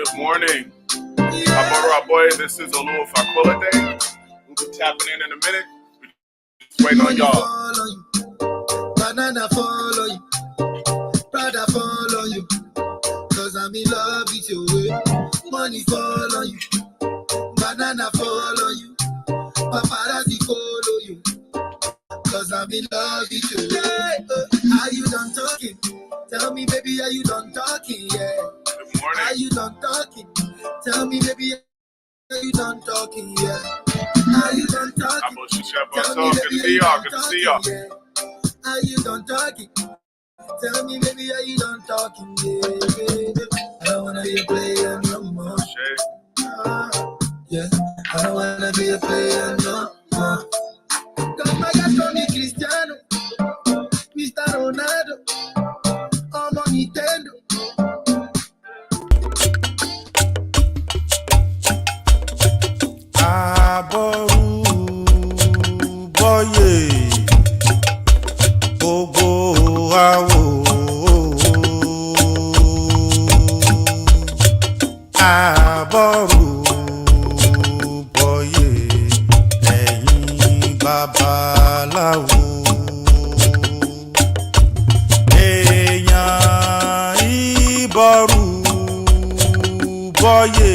Good morning. Our boy, this is Owonrin Otura. We'll be tapping in a minute. We're just waiting on y'all. Banana follow you, brother follow you, cause I'm in love with you. Money follow you, banana follow you, paparazzi follow you, cause I'm in love with you. Yeah. Are you done talking? Tell me, baby, are you done talking? Yeah. Good morning. Are you done talking? Tell me, baby, are you done talking? Yeah. Are you done talking? Tell me, baby, are you done talking? Yeah. Are you done talking? Tell me, baby, are you done talking? Yeah. I don't wanna be a player no more. Yeah. I don't wanna be a player no more. Cause my guys call me Cristiano, Mr. Ronaldo, I'm on Nintendo. Aboru boye gbogbo awo aboru boye lẹ́yìn babaláwo èèyàn ìbọrù boye.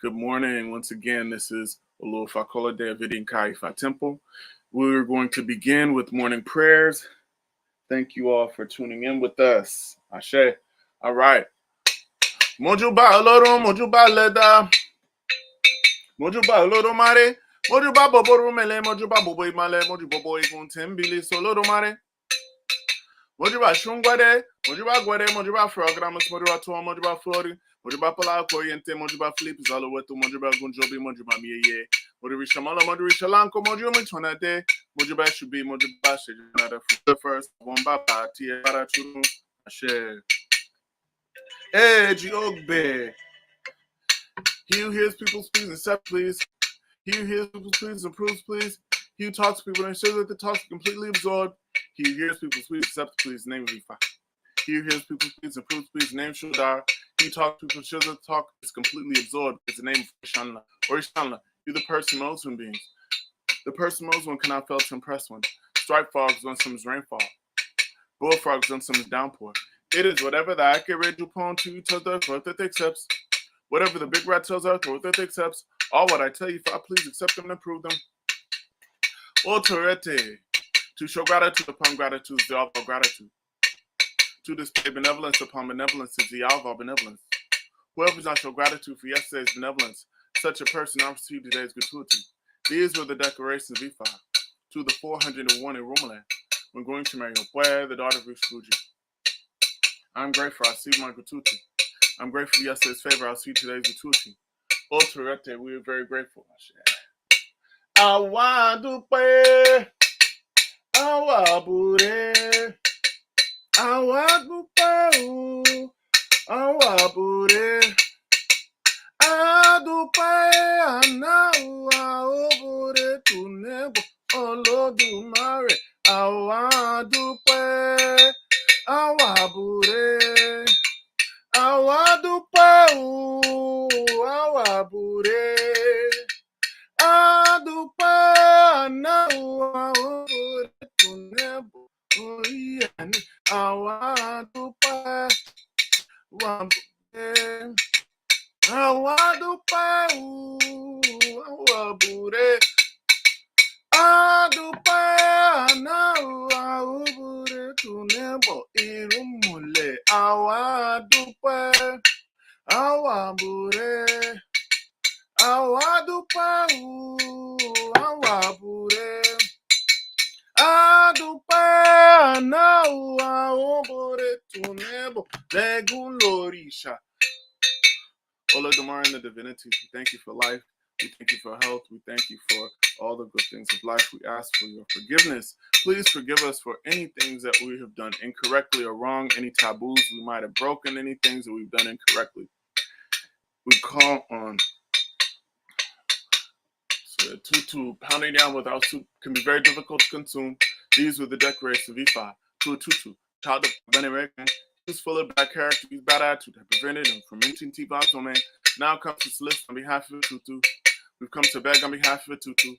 Good morning. Once again, this is Owonrin Otura David Kaifa Temple. We're going to begin with morning prayers. Thank you all for tuning in with us. Ashe. All right. Mojuba oloro, mojuba leda. Mojuba oloro mare. Mojuba boboru mele, mojuba bobo imale, mojuba bobo igun tembili soloro mare. Mojuba shungwade, mojuba gwade, mojuba frogramos, mojuba tuwa, mojuba flori. Mojuba pala koyente, mojuba flip zalowetu, mojuba gunjobi, mojuba miye. Mojuba shamala, mojuba shalanko, mojuba mitonade, mojuba shubi, mojuba shejanada. The first one baba, tia para churu, ashe. Hey, Giogbe. He who hears people's pleas and accepts please. He who hears people's pleas and approves please. He who talks to people and ensures that the talk is completely absorbed. He who hears people's pleas and accepts please. Name will be fine. He who hears people's pleas and approves please. Name shall die. He who talks to people and ensures that the talk is completely absorbed. It's the name of Ishanla. Or Ishanla, you're the person most human beings. The person most one cannot fail to impress one. Stripe frogs on some rainfall. Bullfrogs on some downpour. It is whatever the accurate Dupont to tells the earth that accepts. Whatever the big rat tells earth that accepts. All what I tell you, if I please accept them and approve them. Autorete. To show gratitude upon gratitude is the all of gratitude. To display benevolence upon benevolence is the all of benevolence. Whoever does not show gratitude for yesterday's benevolence, such a person not receive today's gratuity. These were the declarations of Ifa to the 401 in Romaland when going to marry Opwe, the daughter of Rishuji. I'm grateful I received my gratuity. I'm grateful for yesterday's favor. I'll see today's gratuity. Autorete, we are very grateful. Awadupe, awabure, awadupe, awabure, adupe, anawa obure tunebo, olodumare, awadupe, awabure, awadupe, awabure. Adupa na ore tunebo oyani awadupa wabure awadupa awabure adupa na awabure tunebo irumule awadupa awabure awadupa awabure adupa na awabure tunebo legulorisha. Olodumare in the divinity, we thank you for life. We thank you for health. We thank you for all the good things of life. We ask for your forgiveness. Please forgive us for any things that we have done incorrectly or wrong, any taboos we might have broken, any things that we've done incorrectly. We call on Tutu. Pounding down without soup can be very difficult to consume. These were the declarations of Ifa to a tutu. Child of Benediction. He's full of bad character. He's bad attitude that prevented him from minting T-Box on man. Now comes to solicit on behalf of a tutu. We've come to beg on behalf of a tutu.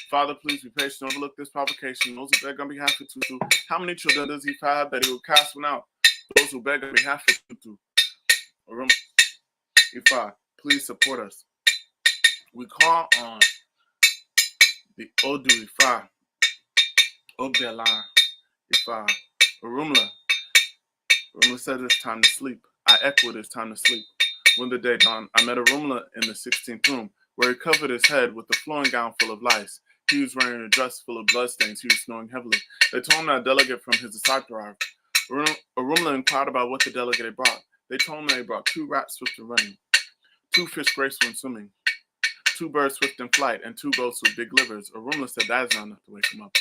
Father, please be patient. Overlook this provocation. Those who beg on behalf of tutu. How many children does he have that he will cast one out? Those who beg on behalf of tutu. Ifa, please support us. We call on the Odu Ifa, Obdelar, Ifa, Urumla. Urumla said it's time to sleep. I echoed it's time to sleep. When the day dawned, I met Urumla in the 16th room, where he covered his head with a flowing gown full of lice. He was wearing a dress full of bloodstains. He was snoring heavily. They told him that a delegate from his disciple arrived. Urumla inquired about what the delegate had brought. They told him they brought 2 rats swift in running, 2 fish graceful in swimming, 2 birds swift in flight, and 2 goats with big livers. Urumla said that is not enough to wake him up.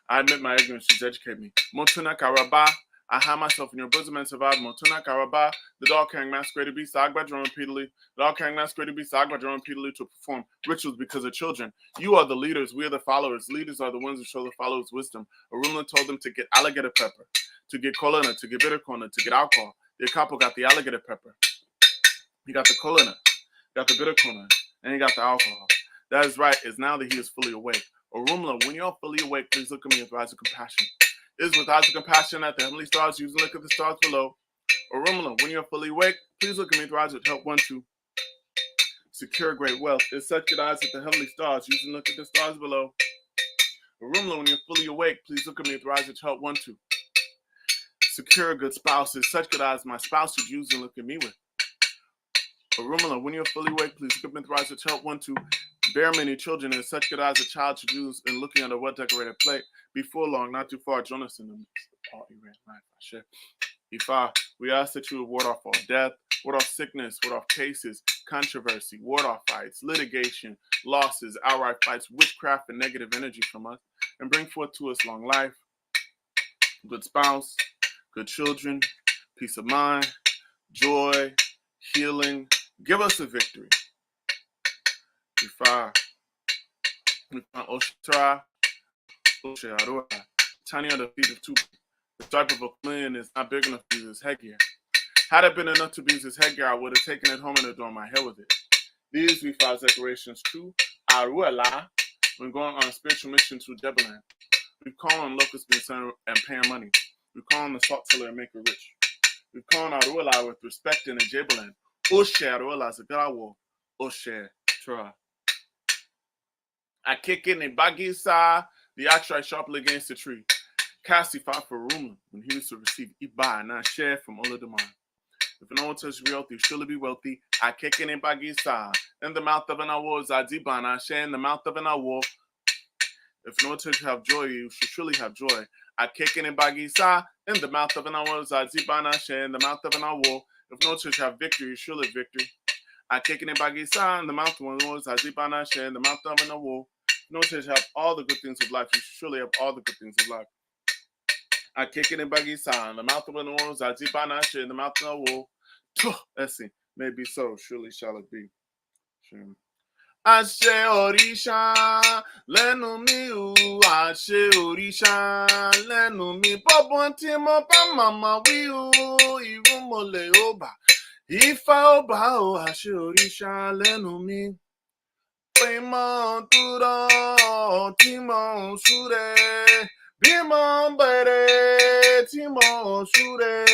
I admit my ignorance. She's educated me. Motuna Karaba, I hide myself in your bosom and survive. Motuna Karaba, the dog carrying masqueraded beast, Agbadron repeatedly. The dog carrying masqueraded beast, Agbadron repeatedly to perform rituals because of children. You are the leaders. We are the followers. Leaders are the ones who show the followers wisdom. Urumla told them to get alligator pepper, to get colona, to get bitter colona, to get alcohol. The couple got the alligator pepper. He got the colona, got the bitter colona, and he got the alcohol. That is right, is now that he is fully awake. Urumla, when you're fully awake, please look at me with eyes of compassion. It is with eyes of compassion that the heavenly stars use and look at the stars below. Urumla, when you're fully awake, please look at me with eyes that help one to secure great wealth. It's such good eyes that the heavenly stars use and look at the stars below. Urumla, when you're fully awake, please look at me with eyes that help one to secure a good spouse. It's such good eyes my spouse should use and look at me with. Urumla, when you're fully awake, please look at me with eyes that help one to bear many children. It's such good eyes a child should use in looking at a well-decorated plate. Before long, not too far, join us in the midst of all Iran life. Ifa, we ask that you would ward off all death, ward off sickness, ward off cases, controversy, ward off fights, litigation, losses, outright fights, witchcraft, and negative energy from us, and bring forth to us long life, good spouse, good children, peace of mind, joy, healing. Give us a victory. Ifa, Oshtra, Oshearua, tiny on the feet of 2. The stripe of a queen is not big enough to use his headgear. Had it been enough to use his headgear, I would have taken it home and adorned my hair with it. These be 5 decorations to Aruela when going on a spiritual mission to Jebelan. We call on locusts being and paying money. We call on the salt tiller and make it rich. We call on Aruela with respect in the Jebelan. Oshe Aruela Zagarawo, Oshe Tra. I kick in a bagisa, the axe strike sharply against the tree. Cassie fought for Urumla when he was to receive Iba and not share from Olodumare. If no one touches wealthy, surely be wealthy. I kick in a bagisa. In the mouth of an awo, Zadiba, and I share in the mouth of an awo. If no one touches have joy, you should surely have joy. I kick in a bagisa. In the mouth of an awo, Zadiba, and I share in the mouth of an awo. If no one touches have victory, you surely have victory. I kick in a bagisa. In the mouth of an awo, Zadiba, and I share in the mouth of an awo. No one touches have all the good things of life, you should surely have all the good things of life. I kick it in bagisa, in the mouth of an owl, Zazibana, in the mouth of a wolf. Let's see. Maybe so, surely shall it be. Ashe Orisha, lẹ́nu mi o, Ashe Orisha, lẹ́nu mi. Bọ́bọ́n tí mo bá màmá wí o, ìrúnmọlẹ̀ ó bà. Ifá ó bà o, Ashe Orisha, lẹ́nu mi. Pé mo dúró, tí mo súré. Bímọ bẹ̀rẹ̀ tí mo súre,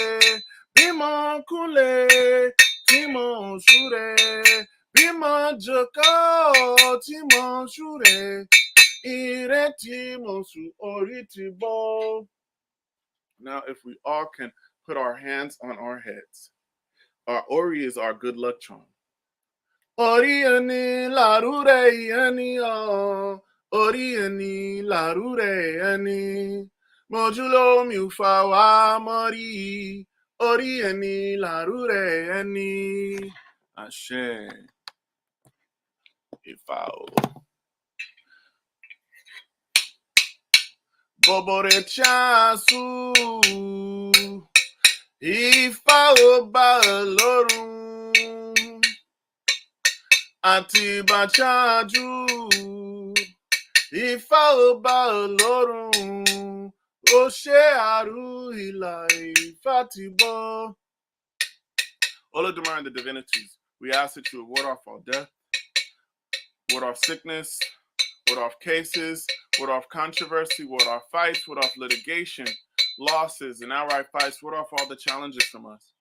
bímọ kúnlẹ̀ tí mo súre, bímọ jókòó tí mo súre, ire tí mo sú orí ti bọ́. Now, if we all can put our hands on our heads, our Ori is our good luck charm. Ori ẹni làrúrẹ ẹni ọ. Orí ẹni làrúrẹ ẹni, mọ́júló mi ò fà wá mọ́rí. Orí ẹni làrúrẹ ẹni. Àṣẹ. Ifá o. Bọ̀bọ̀rẹ̀ ṣáàṣù. Ifá ò bá Ọlọ́run. Àti bàṣáájú. Ifá ò bá Ọlọ́run, Oshe Aru Ilai Fatibo. Olodumare and the divinities, we ask that you would ward off all death, ward off sickness, ward off cases, ward off controversy, ward off fights, ward off litigation, losses, and outright fights, ward off all the challenges from us,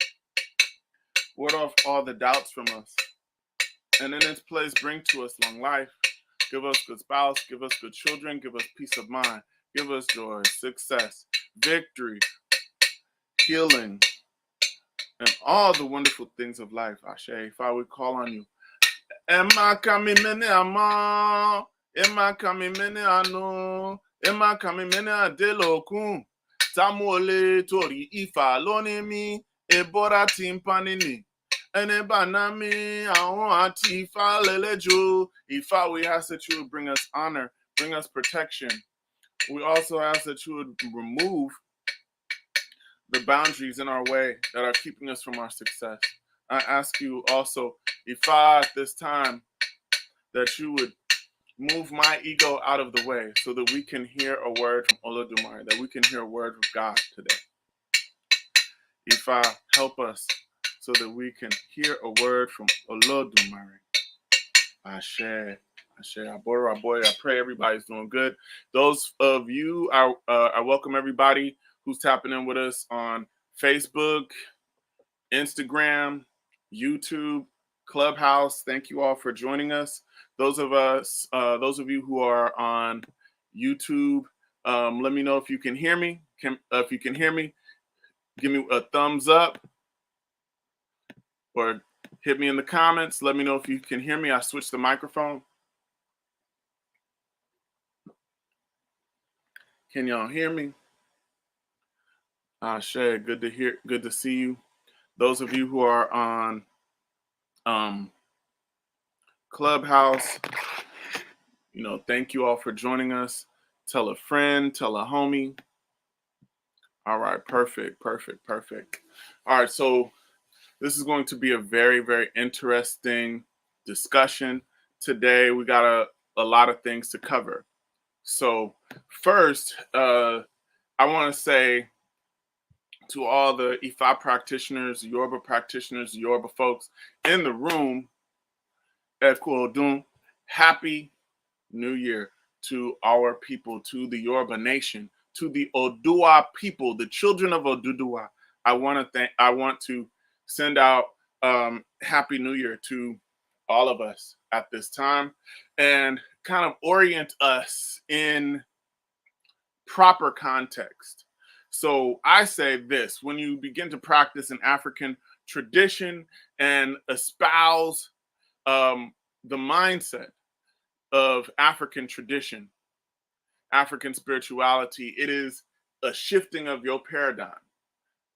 ward off all the doubts from us. And in its place, bring to us long life. Give us good spouse, give us good children, give us peace of mind, give us joy, success, victory, healing, and all the wonderful things of life. Ashe, Father, we call on you. Emma kami mene ama, Emma kami mene ano, Emma kami mene adelokun. Tamuole tori ifa lonemi, ebora timpanini. Enebanami, awon ati ifa lelejo. Ifa, we ask that you would bring us honor, bring us protection. We also ask that you would remove the boundaries in our way that are keeping us from our success. I ask you also, Ifa, at this time, that you would move my ego out of the way so that we can hear a word from Olodumare, that we can hear a word from God today. Ifa, help us so that we can hear a word from Olodumare. Ashe, Ashe, Aboro, Aboy. I pray everybody's doing good. Those of you, I welcome everybody who's tapping in with us on Facebook, Instagram, YouTube, Clubhouse. Thank you all for joining us. Those of you who are on YouTube, let me know if you can hear me. If you can hear me, give me a thumbs up or hit me in the comments. Let me know if you can hear me. I switched the microphone. Can y'all hear me? Shay, good to see you. Those of you who are on Clubhouse, thank you all for joining us. Tell a friend, tell a homie. All right, perfect. All right, so this is going to be a very, very interesting discussion today. We got a lot of things to cover. So first, I want to say to all the Ifa practitioners, Yoruba practitioners, Yoruba folks in the room, Happy New Year to our people, to the Yoruba nation, to the Odua people, the children of Oduduwa. I want to send out Happy New Year to all of us at this time and kind of orient us in proper context. So I say this: when you begin to practice an African tradition and espouse the mindset of African tradition, African spirituality, it is a shifting of your paradigm.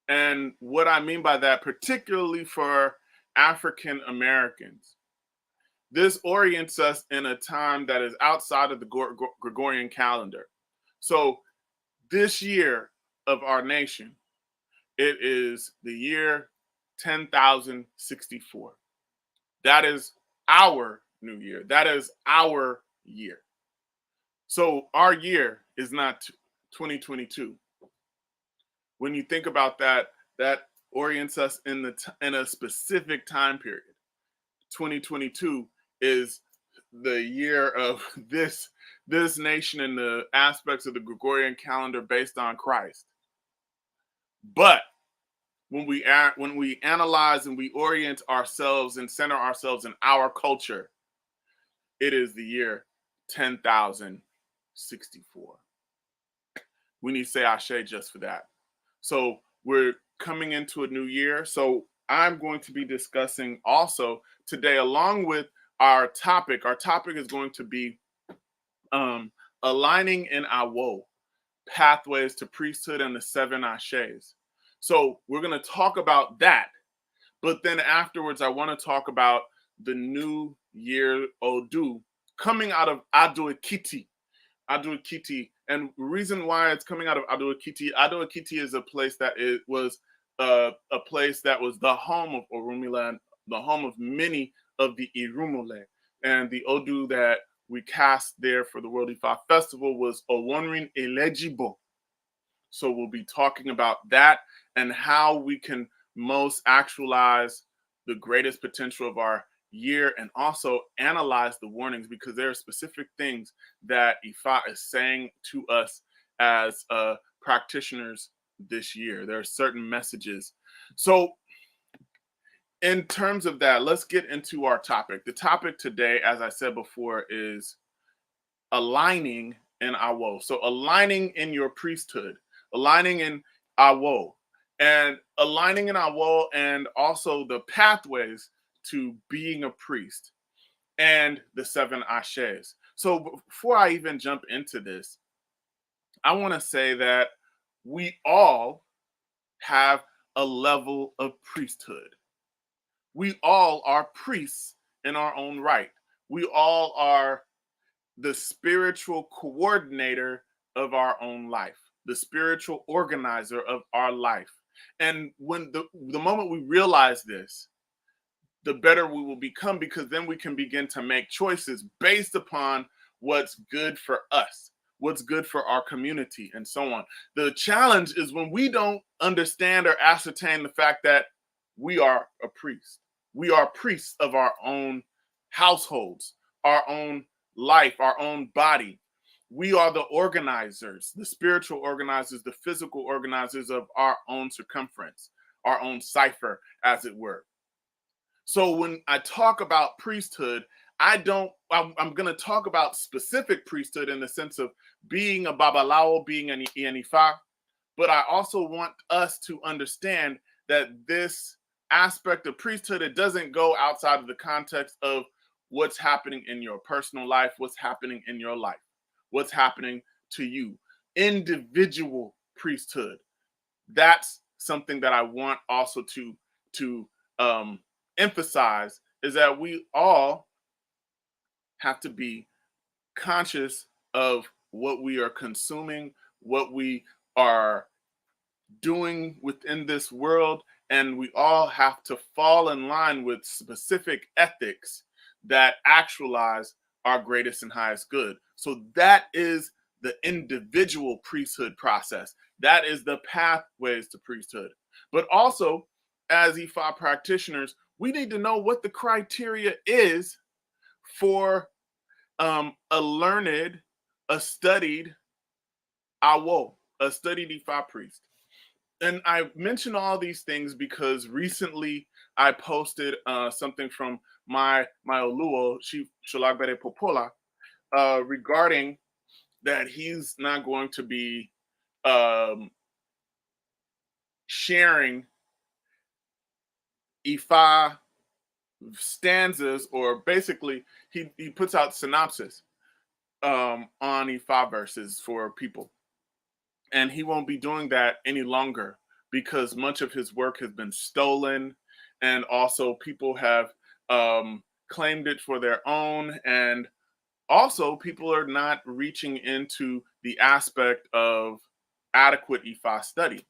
And what I mean by that, particularly for African Americans, this orients us in a time that is outside of the Gregorian calendar. So this year of our nation, it is the year 10,064. That is our new year. That is our year. So our year is not 2022. When you think about that, that orients us in a specific time period. 2022 is the year of this nation and the aspects of the Gregorian calendar based on Christ. But when we analyze and we orient ourselves and center ourselves in our culture, it is the year 10,064. We need to say Ashe just for that. So we're coming into a new year. So I'm going to be discussing also today, along with our topic. Our topic is going to be aligning in Awo, pathways to priesthood and the 7 Ashes. So we're going to talk about that. But then afterwards, I want to talk about the new year Odu coming out of Ado-Ekiti. And the reason why it's coming out of Ado-Ekiti is a place that was the home of Orumila, the home of many of the Irumole. And the Odu that we cast there for the World Ifa Festival was Owonrin Elegibo. So we'll be talking about that and how we can most actualize the greatest potential of our year, and also analyze the warnings, because there are specific things that Ifa is saying to us as practitioners this year. There are certain messages. So in terms of that, let's get into our topic. The topic today, as I said before, is aligning in Awo. So aligning in your priesthood, aligning in Awo, and aligning in Awo, and also the pathways to being a priest and the 7 ASES. So before I even jump into this, I want to say that we all have a level of priesthood. We all are priests in our own right. We all are the spiritual coordinator of our own life, the spiritual organizer of our life. And when the moment we realize this, the better we will become, because then we can begin to make choices based upon what's good for us, what's good for our community, and so on. The challenge is when we don't understand or ascertain the fact that we are a priest. We are priests of our own households, our own life, our own body. We are the organizers, the spiritual organizers, the physical organizers of our own circumference, our own cipher, as it were. So when I talk about priesthood, I'm going to talk about specific priesthood in the sense of being a Babalawo, being an Ifa, but I also want us to understand that this aspect of priesthood, it doesn't go outside of the context of what's happening in your personal life, what's happening in your life, what's happening to you. Individual priesthood. That's something that I want also to emphasize, is that we all have to be conscious of what we are consuming, what we are doing within this world, and we all have to fall in line with specific ethics that actualize our greatest and highest good. So that is the individual priesthood process. That is the pathways to priesthood. But also, as Ifa practitioners, we need to know what the criteria is for a learned, a studied Awo, a studied Ifa priest. And I mention all these things because recently I posted something from my Oluo, Sholagbere Popola, regarding that he's not going to be sharing Ifa stanzas, or basically he puts out synopsis on Ifa verses for people. And he won't be doing that any longer because much of his work has been stolen, and also people have claimed it for their own, and also people are not reaching into the aspect of adequate Ifa study.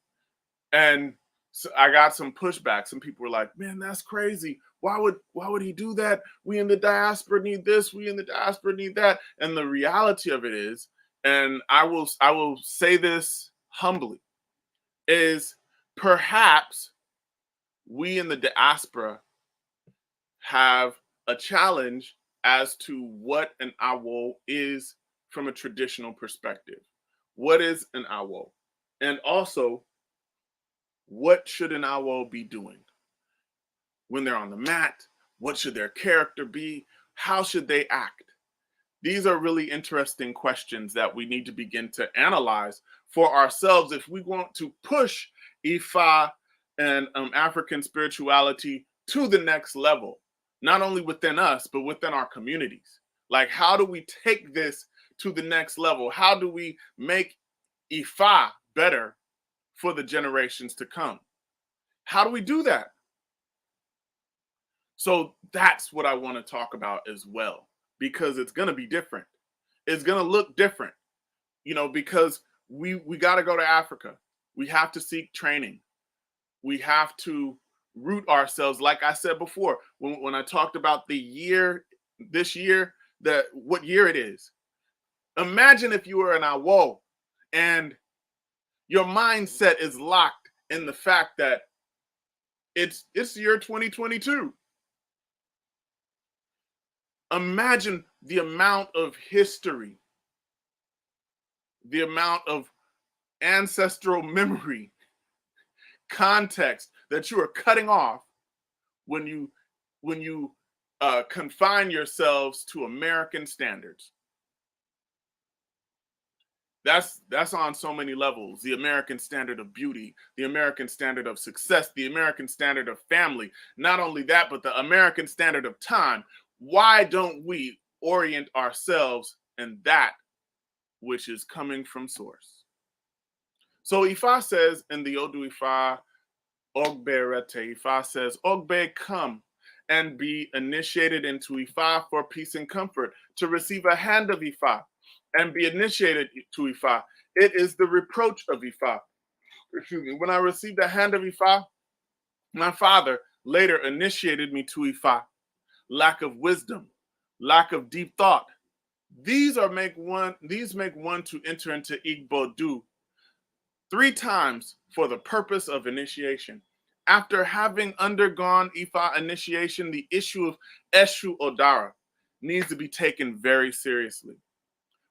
And so I got some pushback. Some people were like, "Man, that's crazy. Why would he do that? We in the diaspora need this. We in the diaspora need that." And the reality of it is, and I will say this humbly, is perhaps we in the diaspora have a challenge as to what an Awo is from a traditional perspective. What is an Awo? And also, what should an Awo be doing when they're on the mat? What should their character be? How should they act? These are really interesting questions that we need to begin to analyze for ourselves if we want to push Ifa and African spirituality to the next level, not only within us, but within our communities. Like, how do we take this to the next level? How do we make Ifa better for the generations to come? How do we do that? So that's what I want to talk about as well, because it's going to be different. It's going to look different, because we got to go to Africa. We have to seek training. We have to root ourselves. Like I said before, when I talked about this year, what year it is. Imagine if you were an Awo and Your mindset is locked in the fact that it's year 2022. Imagine the amount of history, the amount of ancestral memory, context that you are cutting off when you confine yourselves to American standards. That's on so many levels. The American standard of beauty, the American standard of success, the American standard of family. Not only that, but the American standard of time. Why don't we orient ourselves in that which is coming from source? So Ifa says in the Odu Ifa, Ogbe Rete, Ifa says, Ogbe, come and be initiated into Ifa for peace and comfort, to receive a hand of Ifa and be initiated to Ifa. It is the reproach of Ifa. Excuse me. When I received the hand of Ifa, my father later initiated me to Ifa. Lack of wisdom, lack of deep thought. These make one to enter into Igbo Du 3 times for the purpose of initiation. After having undergone Ifa initiation, the issue of Eshu Odara needs to be taken very seriously.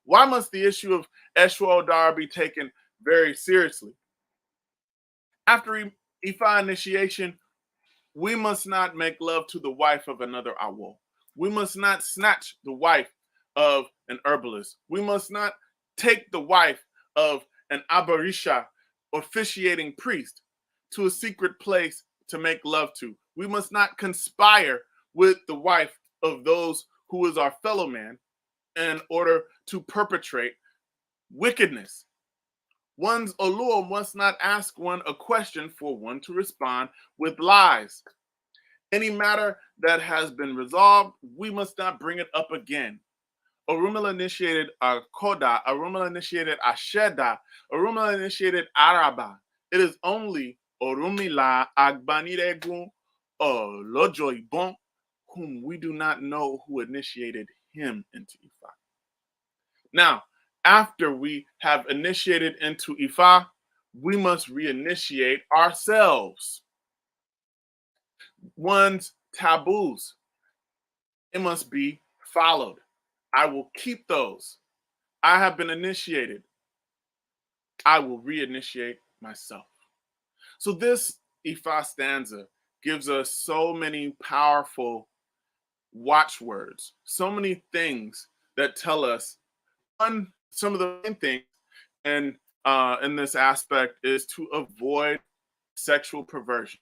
Why must the issue of Eshu Odara be taken very seriously? After Ifa initiation, we must not make love to the wife of another Awo. We must not snatch the wife of an herbalist. We must not take the wife of an Abarisha officiating priest to a secret place to make love to. We must not conspire with the wife of those who is our fellow man in order to perpetrate wickedness. One's Oluo must not ask one a question for one to respond with lies. Any matter that has been resolved, we must not bring it up again. Orumila initiated Koda, Orumila initiated Asheda, Orumila initiated Araba. It is only Orumila Agbaniregun or Lojo Ibon, whom we do not know who initiated him into Ifa. Now, after we have initiated into Ifa, we must reinitiate ourselves. One's taboos, it must be followed. I will keep those. I have been initiated. I will reinitiate myself. So this Ifa stanza gives us so many powerful watchwords, so many things that tell us. Some of the main things in this aspect is to avoid sexual perversion,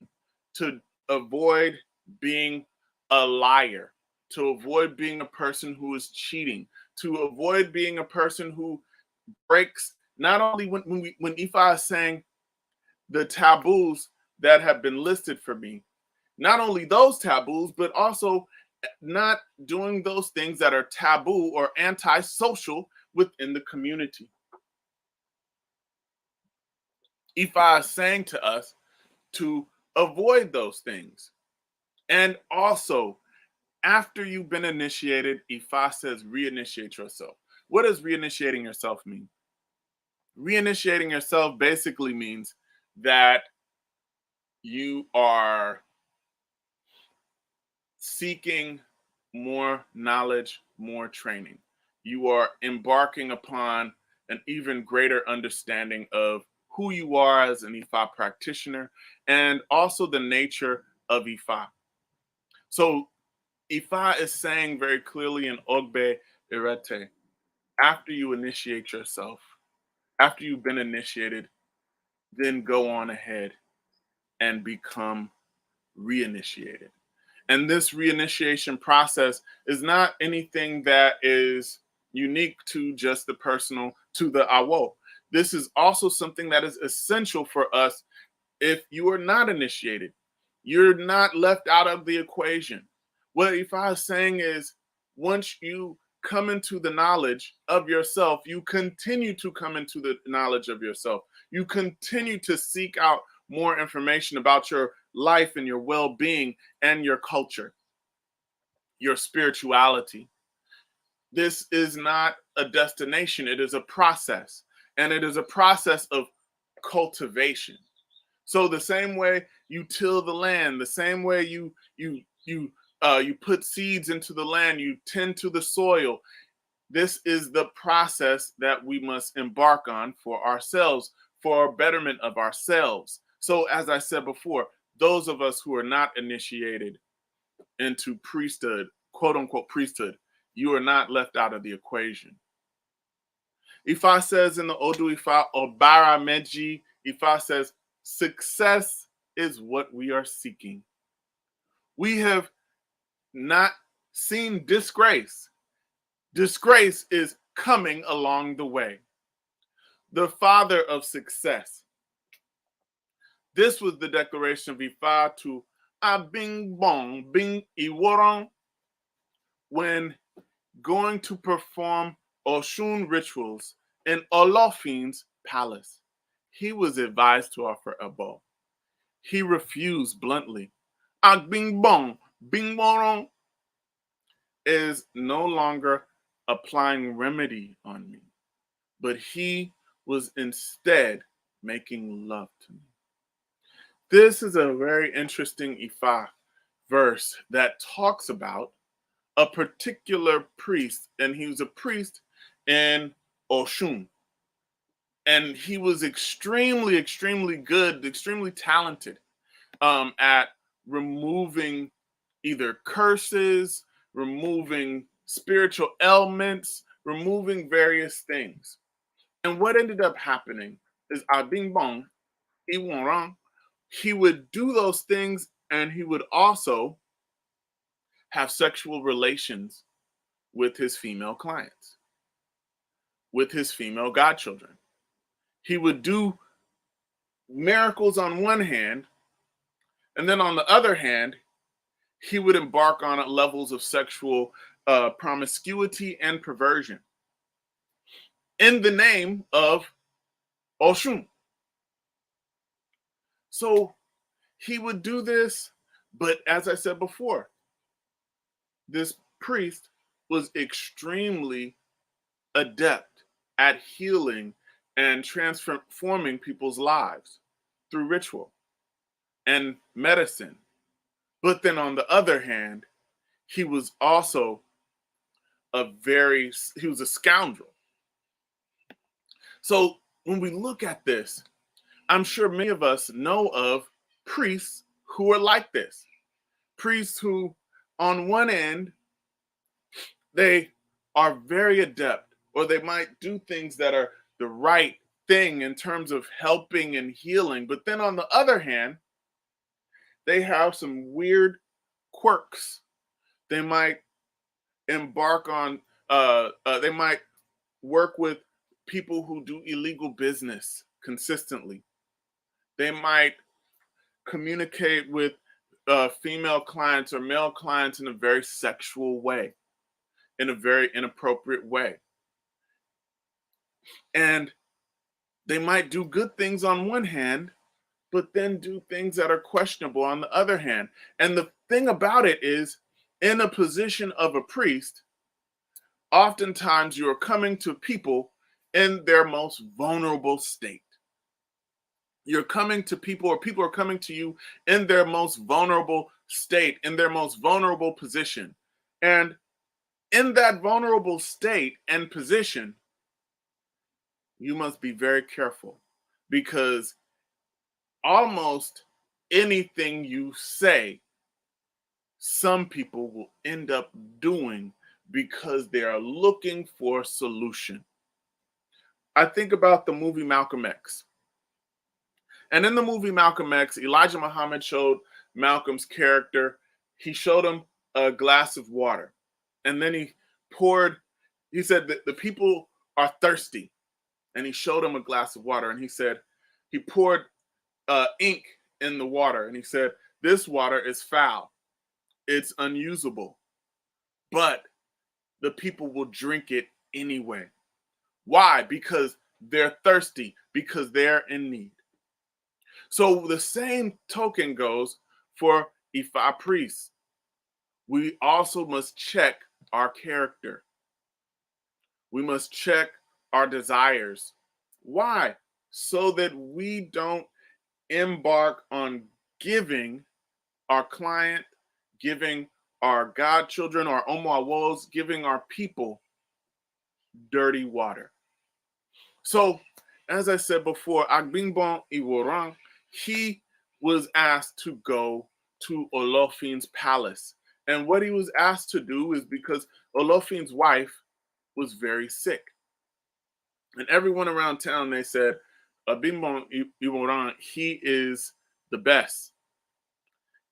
to avoid being a liar, to avoid being a person who is cheating, to avoid being a person who breaks. Not only when Ifa is saying the taboos that have been listed for me, not only those taboos, but also not doing those things that are taboo or antisocial within the community. Ifa is saying to us to avoid those things. And also, after you've been initiated, Ifa says reinitiate yourself. What does reinitiating yourself mean? Reinitiating yourself basically means that you are seeking more knowledge, more training. You are embarking upon an even greater understanding of who you are as an Ifa practitioner and also the nature of Ifa. So Ifa is saying very clearly in Ogbe Irete, after you initiate yourself, after you've been initiated, then go on ahead and become reinitiated. And this reinitiation process is not anything that is unique to just the personal, to the Awo. This is also something that is essential for us if you are not initiated. You're not left out of the equation. What Ifa is saying is once you come into the knowledge of yourself, you continue to come into the knowledge of yourself. You continue to seek out more information about your life and your well-being and your culture, your spirituality. This is not a destination, it is a process. And it is a process of cultivation. So the same way you till the land, the same way you put seeds into the land, you tend to the soil. This is the process that we must embark on for ourselves, for betterment of ourselves. So as I said before, those of us who are not initiated into priesthood, quote unquote priesthood, you are not left out of the equation. Ifa says in the Odu Ifa, Obara Meji, Ifa says, success is what we are seeking. We have not seen disgrace. Disgrace is coming along the way. The father of success. This was the declaration of Ifa to Abing Bong, Bing Iworon, when going to perform Oshun rituals in Olofin's palace. He was advised to offer a bow. He refused bluntly. Agbing Bong, Bing Boron is no longer applying remedy on me, but he was instead making love to me. This is a very interesting Ifa verse that talks about a particular priest, and he was a priest in Oshun. And he was extremely, extremely good, extremely talented at removing either curses, removing spiritual ailments, removing various things. And what ended up happening is Abing Bong, Iwonran, he would do those things, and he would also have sexual relations with his female clients, with his female godchildren. He would do miracles on one hand, and then on the other hand, he would embark on levels of sexual promiscuity and perversion in the name of Oshun. So he would do this, but as I said before, this priest was extremely adept at healing and transforming people's lives through ritual and medicine. But then on the other hand, he was also he was a scoundrel. So when we look at this, I'm sure many of us know of priests who are like this. Priests who, on one end, they are very adept, or they might do things that are the right thing in terms of helping and healing. But then on the other hand, they have some weird quirks. They might embark on, they might work with people who do illegal business consistently. They might communicate with female clients or male clients in a very sexual way, in a very inappropriate way. And they might do good things on one hand, but then do things that are questionable on the other hand. And the thing about it is, in a position of a priest, oftentimes you are coming to people in their most vulnerable state. You're coming to people, or people are coming to you in their most vulnerable state, in their most vulnerable position. And in that vulnerable state and position, you must be very careful, because almost anything you say, some people will end up doing because they are looking for a solution. I think about the movie Malcolm X. And in the movie Malcolm X, Elijah Muhammad showed Malcolm's character, he showed him a glass of water. And then he said that the people are thirsty. And he showed him a glass of water. And he said, he poured ink in the water. And he said, this water is foul. It's unusable. But the people will drink it anyway. Why? Because they're thirsty, because they're in need. So the same token goes for Ifa priests. We also must check our character. We must check our desires. Why? so that we don't embark on giving our client, giving our godchildren, our omawos, giving our people dirty water. So, as I said before, Agbingbon Iworan, he was asked to go to Olofin's palace. And what he was asked to do is because Olofin's wife was very sick. And everyone around town, they said, Agbingbon Iworan, he is the best.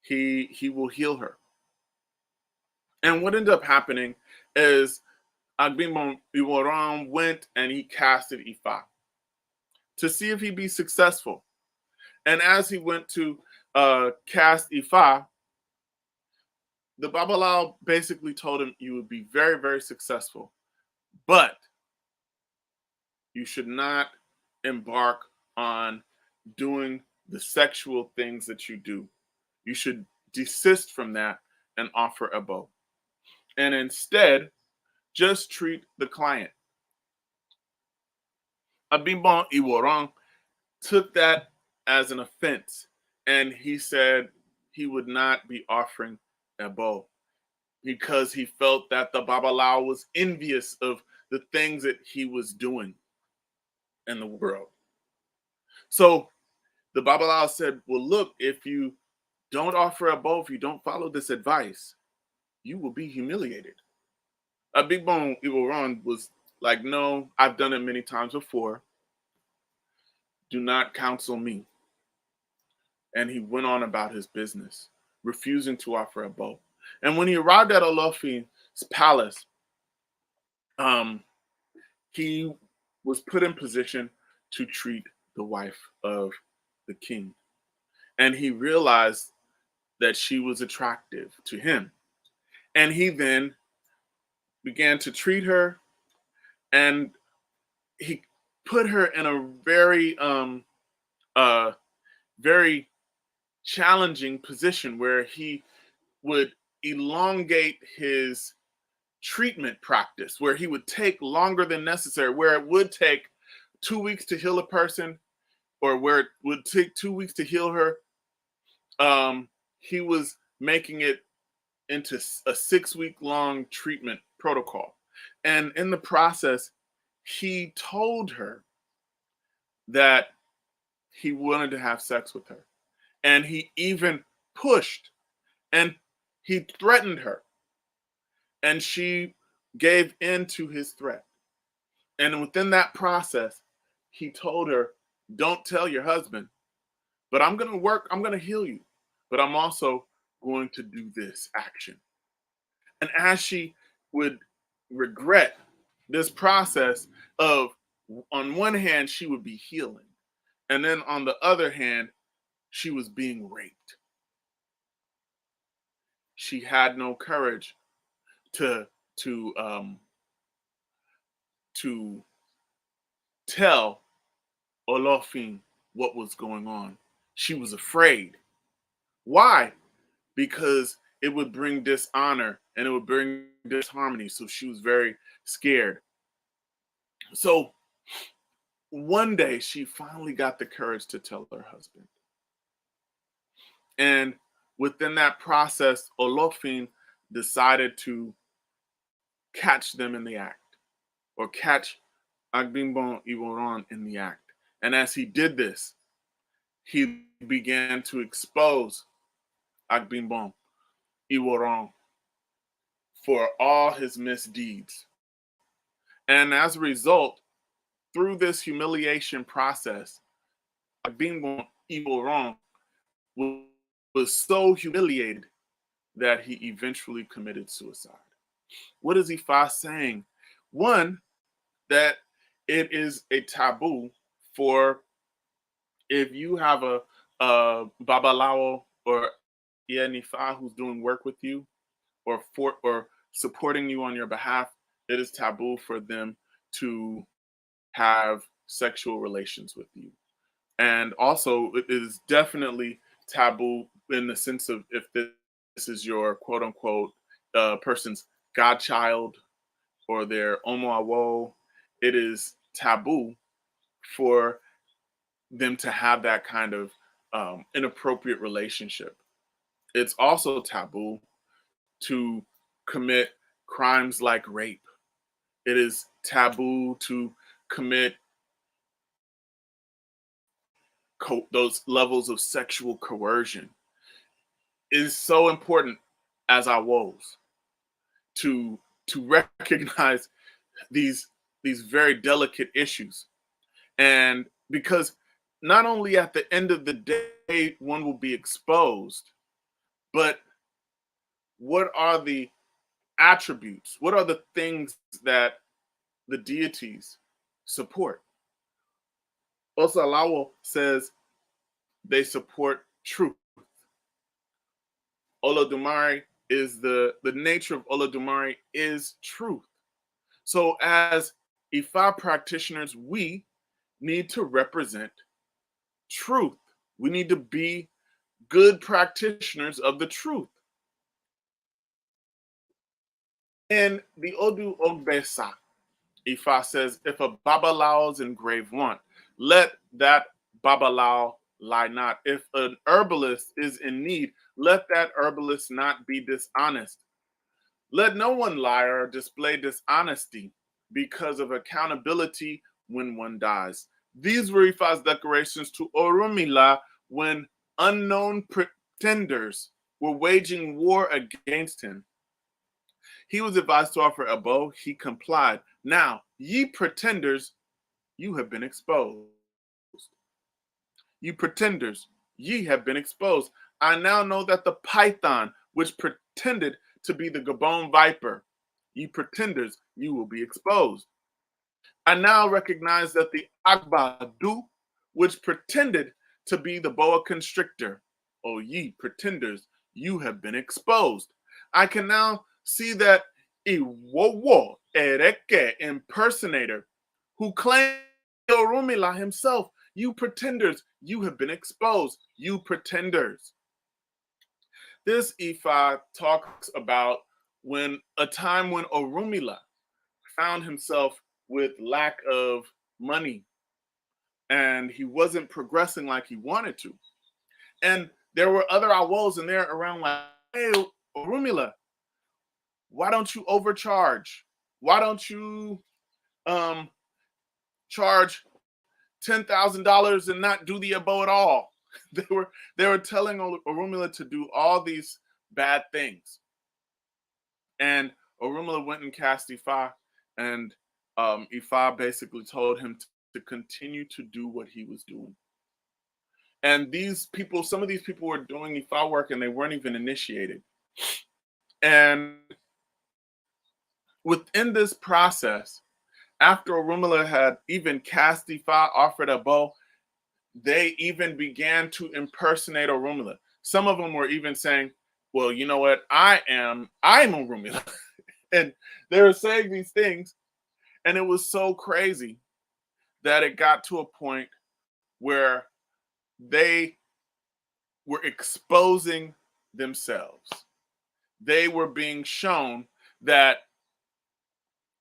He will heal her. And what ended up happening is Agbingbon Iworan went and he casted Ifa to see if he'd be successful. And as he went to cast Ifa, the Babalao basically told him you would be very, very successful, but you should not embark on doing the sexual things that you do. You should desist from that and offer a bow. And instead, just treat the client. Agbingbon Iworan took that as an offense, and he said he would not be offering a bow because he felt that the Babalao was envious of the things that he was doing in the world. So the Babalao said, well, look, if you don't offer a bow, if you don't follow this advice, you will be humiliated. Agbingbon Iworan was like, no, I've done it many times before. Do not counsel me. And he went on about his business, refusing to offer a bow. And when he arrived at Olofin's palace, he was put in position to treat the wife of the king. And he realized that she was attractive to him. And he then began to treat her, and he put her in a very challenging position where he would elongate his treatment practice, where he would take longer than necessary, where it would take 2 weeks to heal a person, or where it would take 2 weeks to heal her. He was making it into a 6-week long treatment protocol. And in the process, he told her that he wanted to have sex with her. And he even pushed and he threatened her. And she gave in to his threat. And within that process, he told her, don't tell your husband, but I'm going to heal you, but I'm also going to do this action. And as she would regret this process of, on one hand, she would be healing, and then on the other hand, she was being raped. She had no courage to tell Olofin what was going on. She was afraid. Why? Because it would bring dishonor and it would bring disharmony. So she was very scared. So one day she finally got the courage to tell her husband. And within that process, Olofin decided to catch them in the act, or catch Agbingbon Iworan in the act. And as he did this, he began to expose Agbingbon Iworan for all his misdeeds. And as a result, through this humiliation process, Agbingbon Iworan was so humiliated that he eventually committed suicide. What is Ifa saying? One, that it is a taboo for, if you have a Babalawo or Ifa who's doing work with you or supporting you on your behalf, it is taboo for them to have sexual relations with you. And also, it is definitely taboo in the sense of if this is your quote unquote person's godchild or their omo awo, it is taboo for them to have that kind of inappropriate relationship. It's also taboo to commit crimes like rape. It is taboo to commit those levels of sexual coercion. It is so important as our woes to recognize these very delicate issues, and because not only at the end of the day one will be exposed, but what are the attributes, what are the things that the deities support? Osalawo says they support truth. Olodumare is the nature of Olodumare is truth. So as Ifa practitioners, we need to represent truth. We need to be good practitioners of the truth. In the Odu Ogbesa, Ifa says, if a Babalao is in grave want, let that Babalao lie not. If an herbalist is in need, let that herbalist not be dishonest. Let no one lie or display dishonesty because of accountability when one dies. These were Ifa's declarations to Orunmila when unknown pretenders were waging war against him. He was advised to offer a bow. He complied. Now, ye pretenders, you have been exposed. You pretenders, ye have been exposed. I now know that the python, which pretended to be the Gabon viper, ye pretenders, you will be exposed. I now recognize that the Agbadu, which pretended to be the boa constrictor, O ye pretenders, you have been exposed. I can now see that Iwowo Ereke impersonator, who claimed Orunmila himself, you pretenders, you have been exposed, you pretenders. This Ifa talks about when a time when Orunmila found himself with lack of money and he wasn't progressing like he wanted to. And there were other Awos in there around like, hey, Orunmila, why don't you overcharge? Why don't you charge $10,000 and not do the abo at all? They were telling Orunmila to do all these bad things. And Orunmila went and cast Ifa, and Ifa basically told him to continue to do what he was doing. And these people, some of these people were doing Ifa work and they weren't even initiated. And within this process, after Orunmila had even cast Ifa, offered a bow, they even began to impersonate Orunmila. Some of them were even saying, well, you know what? I'm Orunmila. And they were saying these things, and it was so crazy that it got to a point where they were exposing themselves. They were being shown that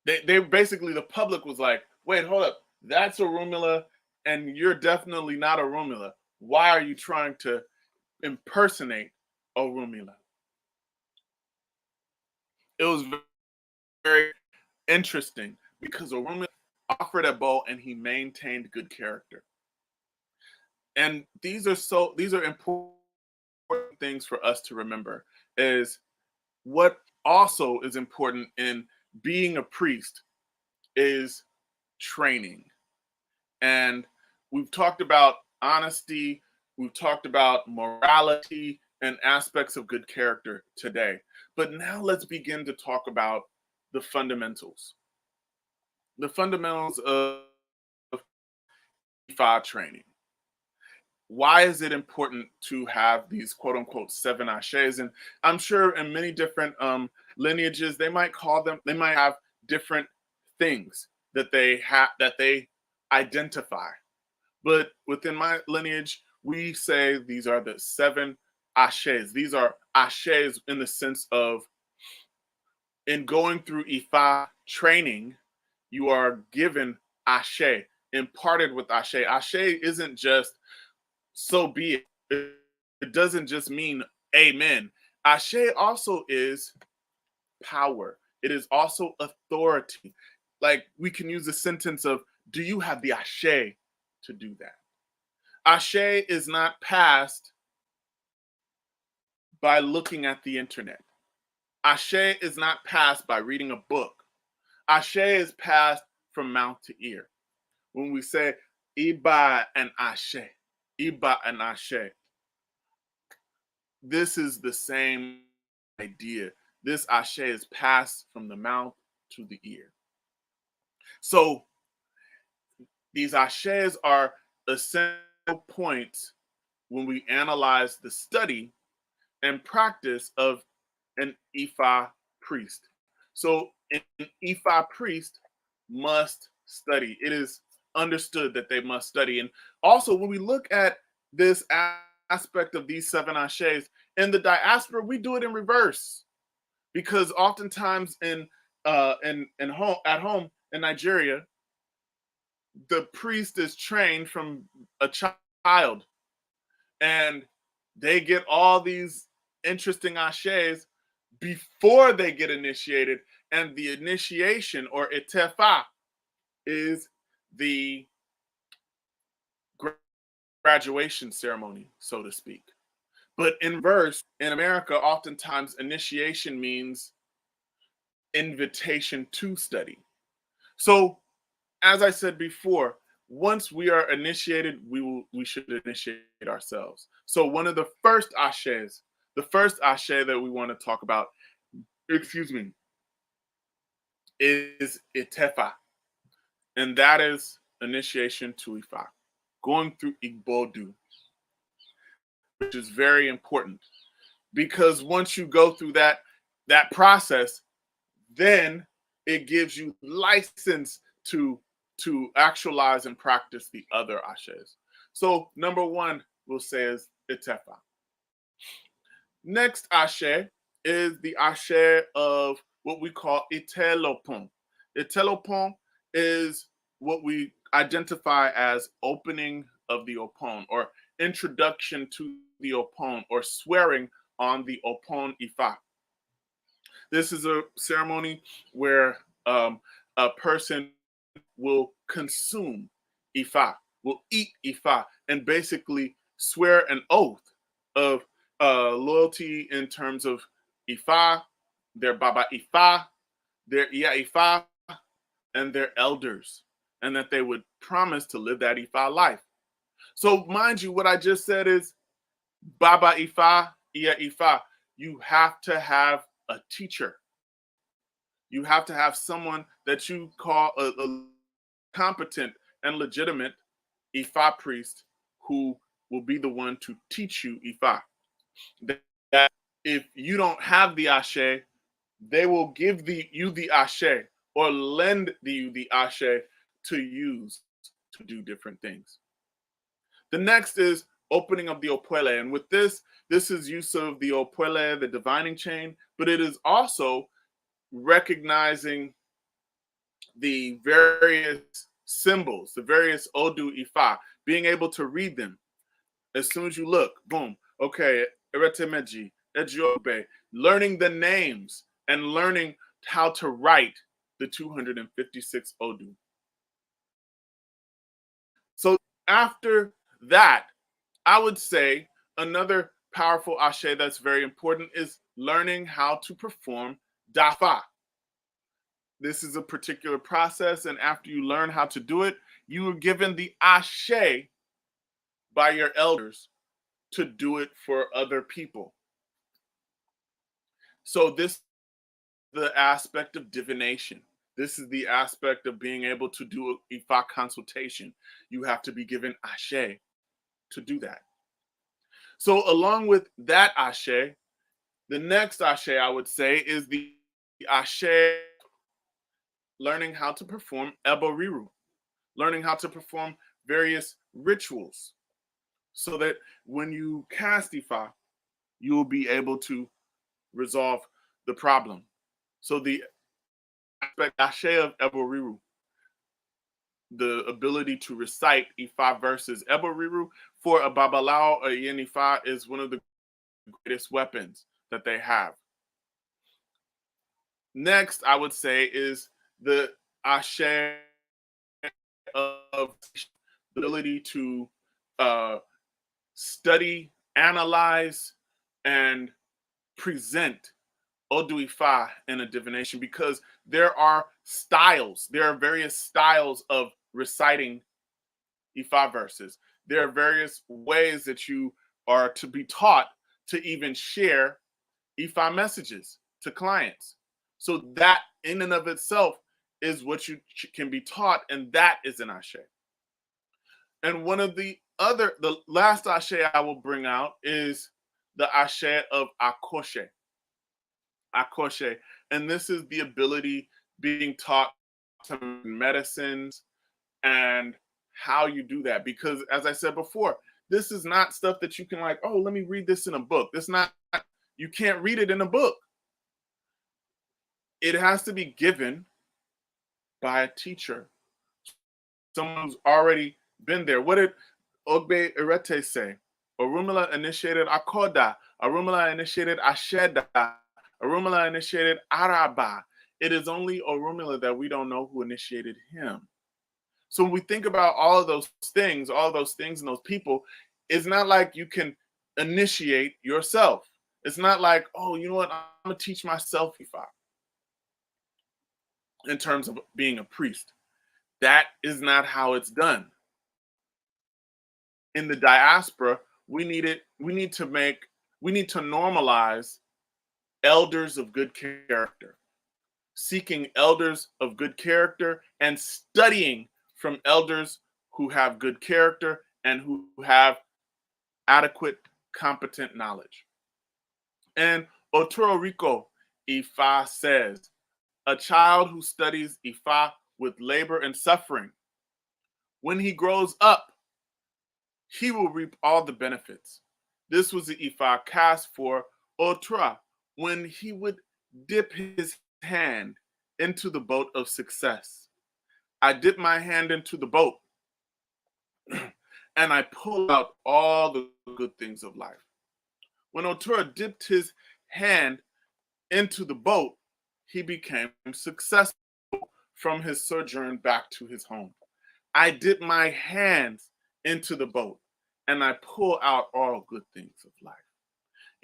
they basically, the public was like, wait, hold up, that's Orunmila, and you're definitely not Orunmila. Why are you trying to impersonate Orunmila? It was very interesting because Orunmila offered a bow and he maintained good character. And these are important things for us to remember, is what also is important in being a priest is training. And we've talked about honesty, we've talked about morality and aspects of good character today. But now let's begin to talk about the fundamentals. The fundamentals of Ifa training. Why is it important to have these quote unquote 7 ashes? And I'm sure in many different lineages, they might have different things that they identify. But within my lineage, we say these are the 7 ashes. These are ashes in the sense of, in going through Ifa training, you are given ashe. imparted with Ashe. Ashe isn't just so be it. It doesn't just mean amen. Ashe also is power. It is also authority. Like we can use the sentence of, do you have the Ashe to do that? Ashe is not passed by looking at the internet. Ashe is not passed by reading a book. Ashe is passed from mouth to ear. When we say Iba and Ashe, Iba and Ashe, this is the same idea. This Ashe is passed from the mouth to the ear. So these Ashes are essential points when we analyze the study and practice of an Ifa priest. So an Ifa priest must study. It is understood that they must study. And also, when we look at this aspect of these 7 Ashes in the diaspora, we do it in reverse, because oftentimes in home at home in Nigeria, the priest is trained from a child, and they get all these interesting ashes before they get initiated. And the initiation, or itefa, is the graduation ceremony, so to speak. But in verse, in America, oftentimes initiation means invitation to study. So, as I said before, once we are initiated, we should initiate ourselves. So one of the first ashes, the first ashe that we want to talk about, excuse me, is itefa, and that is initiation to Ifa, going through Igbodu, which is very important, because once you go through that process, then it gives you license to actualize and practice the other ashes. So number 1 we'll say is itefa. Next ashe is the ashe of what we call itelopon. Itelopon is what we identify as opening of the opon, or introduction to the opon, or swearing on the opon Ifa. This is a ceremony where a person will consume Ifa, will eat Ifa, and basically swear an oath of loyalty in terms of Ifa, their Baba Ifa, their Iya Ifa, and their elders, and that they would promise to live that Ifa life. So mind you, what I just said is Baba Ifa, Iya Ifa. You have to have a teacher. You have to have someone that you call a competent and legitimate Ifa priest, who will be the one to teach you Ifa. That if you don't have the ashe, they will give you the ashe, or lend you the ashe to use to do different things. The next is opening of the opwele, and with this is use of the opwele, the divining chain, but it is also recognizing the various symbols, the various Odu Ifa, being able to read them. As soon as you look, boom, okay, Eretemeji, Ejiobe, learning the names and learning how to write the 256 Odu. So after that, I would say another powerful ashe that's very important is learning how to perform dafa. This is a particular process, and after you learn how to do it, you are given the ashe by your elders to do it for other people. So this is the aspect of divination. This is the aspect of being able to do an Ifa consultation. You have to be given ashe to do that. So along with that ashe, the next ashe I would say is the ashe learning how to perform eboriru, learning how to perform various rituals, so that when you cast Ifa, you will be able to resolve the problem. So the aspect ashe of eboriru, the ability to recite Ifa verses. Eboriru for a Babalao or Yen Ifa is one of the greatest weapons that they have. Next, I would say, is the Ashe of the ability to study, analyze, and present Odu Ifa in a divination, because there are styles. There are various styles of reciting Ifa verses. There are various ways that you are to be taught to even share Ifa messages to clients. So that in and of itself is what you can be taught, and that is an Ashe. And the last Ashe I will bring out is the Ashe of Akoshe. Akoshe. And this is the ability being taught to medicines and how you do that. Because as I said before, this is not stuff that you can like, oh, let me read this in a book. You can't read it in a book. It has to be given by a teacher, someone who's already been there. What did Ogbe Irete say? Orumila initiated Akoda. Orumila initiated Asheda. Orumila initiated Araba. It is only Orumila that we don't know who initiated him. So when we think about all those things and those people, it's not like you can initiate yourself. It's not like, oh, you know what, I'm going to teach myself Ifa in terms of being a priest. That is not how it's done. In the diaspora, we need to normalize elders of good character, seeking elders of good character and studying from elders who have good character and who have adequate, competent knowledge. And Otoro Rico Ifa says, a child who studies Ifa with labor and suffering, when he grows up, he will reap all the benefits. This was the Ifa cast for Otura when he would dip his hand into the boat of success. I dip my hand into the boat and I pull out all the good things of life. When Otura dipped his hand into the boat, he became successful from his sojourn back to his home. I dip my hands into the boat and I pull out all good things of life.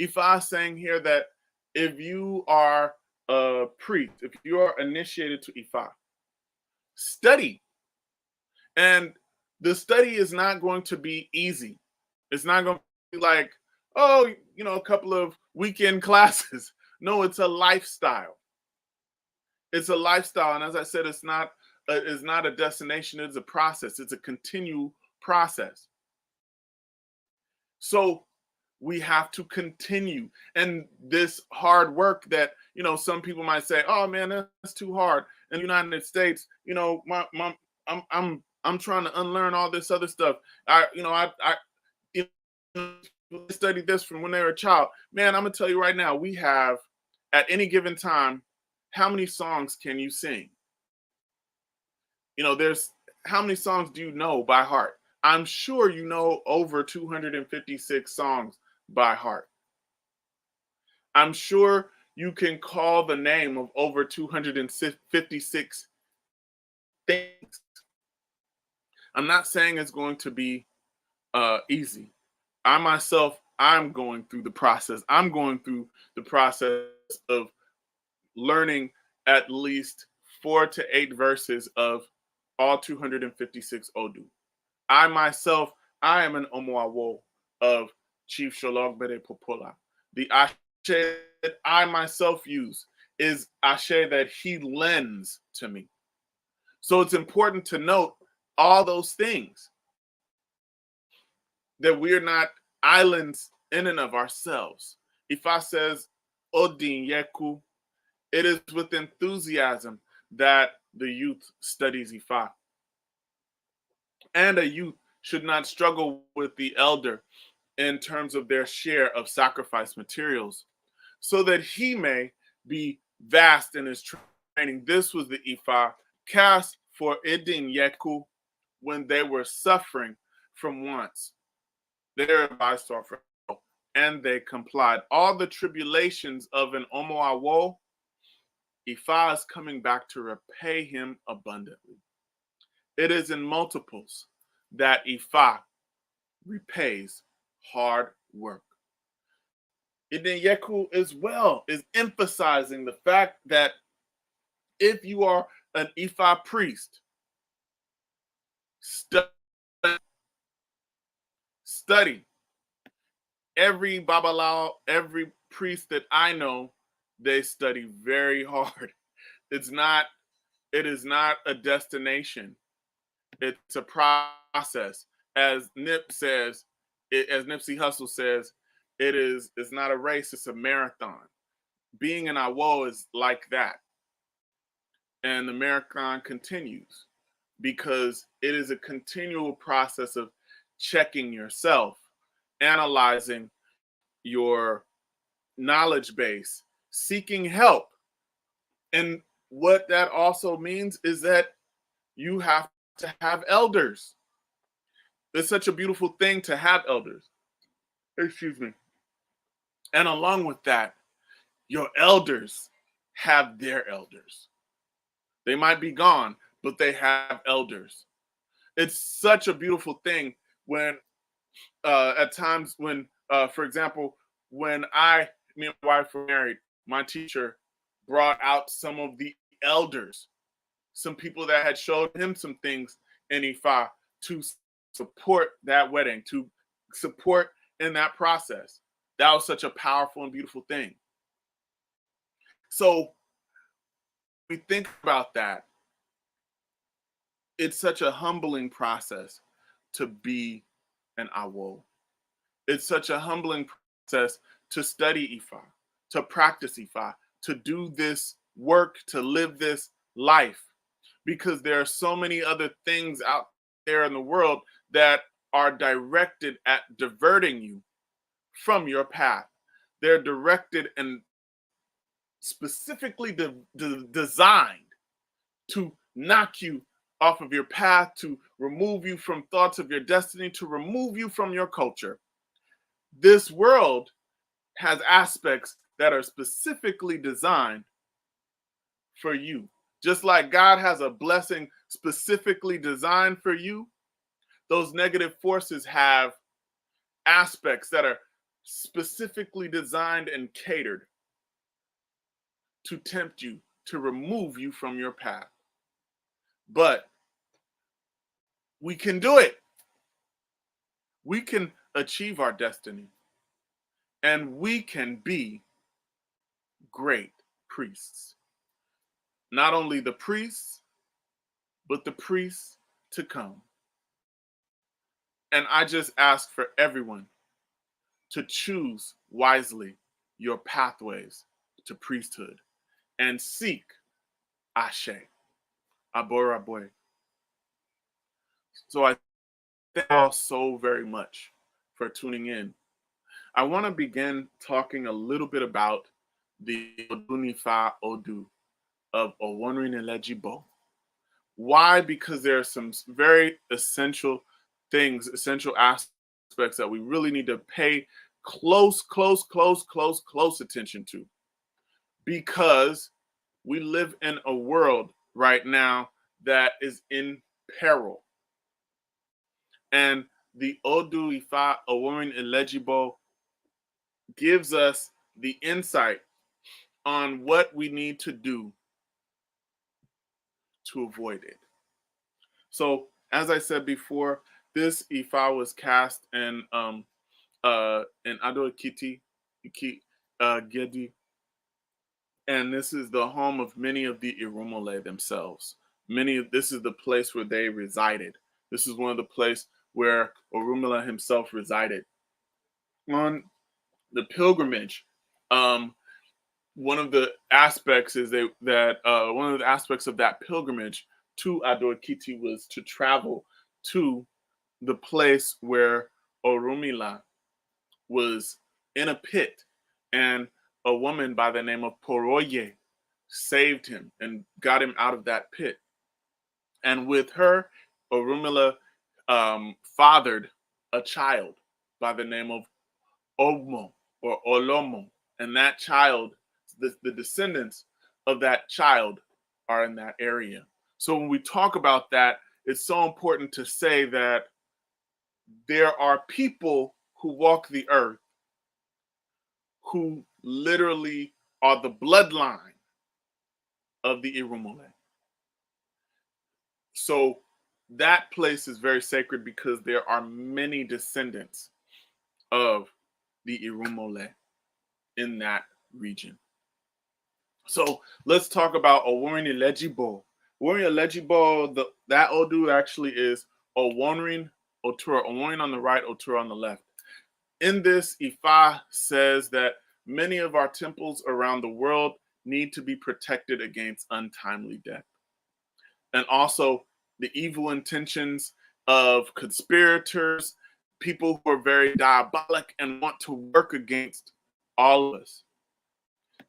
Ifa is saying here that if you are a priest, if you are initiated to Ifa, study. And the study is not going to be easy. It's not going to be like, oh, a couple of weekend classes. No, it's a lifestyle. It's a lifestyle. And as I said, it's not a destination. It's a process. It's a continual process. So we have to continue. And this hard work that, some people might say, oh man, that's too hard. In the United States, I'm trying to unlearn all this other stuff. I studied this from when they were a child. Man, I'm gonna tell you right now, we have at any given time, how many songs can you sing? There's how many songs do you know by heart? I'm sure you know over 256 songs by heart. I'm sure you can call the name of over 256 things. I'm not saying it's going to be easy. I'm going through the process. I'm going through the process of learning at least 4 to 8 verses of all 256 Odu. I am an Omoawo of Chief Shologbere Popola. The Ashe that I myself use is Ashe that he lends to me. So it's important to note all those things, that we're not islands in and of ourselves. Ifa says, Odin Yeku, it is with enthusiasm that the youth studies Ifa. And a youth should not struggle with the elder in terms of their share of sacrifice materials, so that he may be vast in his training. This was the Ifa cast for Edin Yeku when they were suffering from wants. Their advice to offer help, and they complied. All the tribulations of an Omoawo, Ifa is coming back to repay him abundantly. It is in multiples that Ifa repays hard work. Idenyeku as well is emphasizing the fact that if you are an Ifa priest, study. Every Babalao, every priest that I know, they study very hard. It is not a destination. It's a process. As Nip says, as Nipsey Hussle says, it's not a race, it's a marathon. Being an Awo is like that. And the marathon continues because it is a continual process of checking yourself, analyzing your knowledge base, seeking help. And what that also means is that you have to have elders. It's such a beautiful thing to have elders. Excuse me. And along with that, your elders have their elders. They might be gone, but they have elders. It's such a beautiful thing when, at times when, for example, when me and my wife were married, my teacher brought out some of the elders, some people that had showed him some things in Ifa to support that wedding, to support in that process. That was such a powerful and beautiful thing. So we think about that. It's such a humbling process to be an Awo. It's such a humbling process to study Ifa, to practice Ifa, to do this work, to live this life, because there are so many other things out there in the world that are directed at diverting you from your path. They're directed and specifically designed to knock you off of your path, to remove you from thoughts of your destiny, to remove you from your culture. This world has aspects that are specifically designed for you. Just like God has a blessing specifically designed for you, those negative forces have aspects that are specifically designed and catered to tempt you, to remove you from your path. But we can do it. We can achieve our destiny. And we can be great priests. Not only the priests, but the priests to come. And I just ask for everyone to choose wisely your pathways to priesthood and seek Ashe, Abora Boy. So I thank you all so very much for tuning in. I want to begin talking a little bit about the Odunifa Odu of Owonrin Otura. Why? Because there are some very essential things, essential aspects that we really need to pay close attention to. Because we live in a world right now that is in peril. And the Odu Ifa Owonrin Otura gives us the insight on what we need to do to avoid it. So, as I said before, this Ifa was cast in Ado Ekiti, Gedi, and this is the home of many of the Irumole themselves. This is the place where they resided. This is one of the places where Orunmila himself resided. On the pilgrimage, one of the aspects is one of the aspects of that pilgrimage to Ado Ekiti was to travel to the place where Orunmila was in a pit, and a woman by the name of Poroye saved him and got him out of that pit. And with her Orunmila fathered a child by the name of Omo or Olomo, and that child, the descendants of that child are in that area. So when we talk about that, it's so important to say that there are people who walk the earth who literally are the bloodline of the Irumole. So that place is very sacred because there are many descendants of the Irumole in that region. So let's talk about Owonrin Elejibo. Owonrin Elejibo, that Odu actually is Owonrin Otura. Owonrin on the right, Otura on the left. In this, Ifa says that many of our temples around the world need to be protected against untimely death. And also the evil intentions of conspirators, people who are very diabolic and want to work against all of us.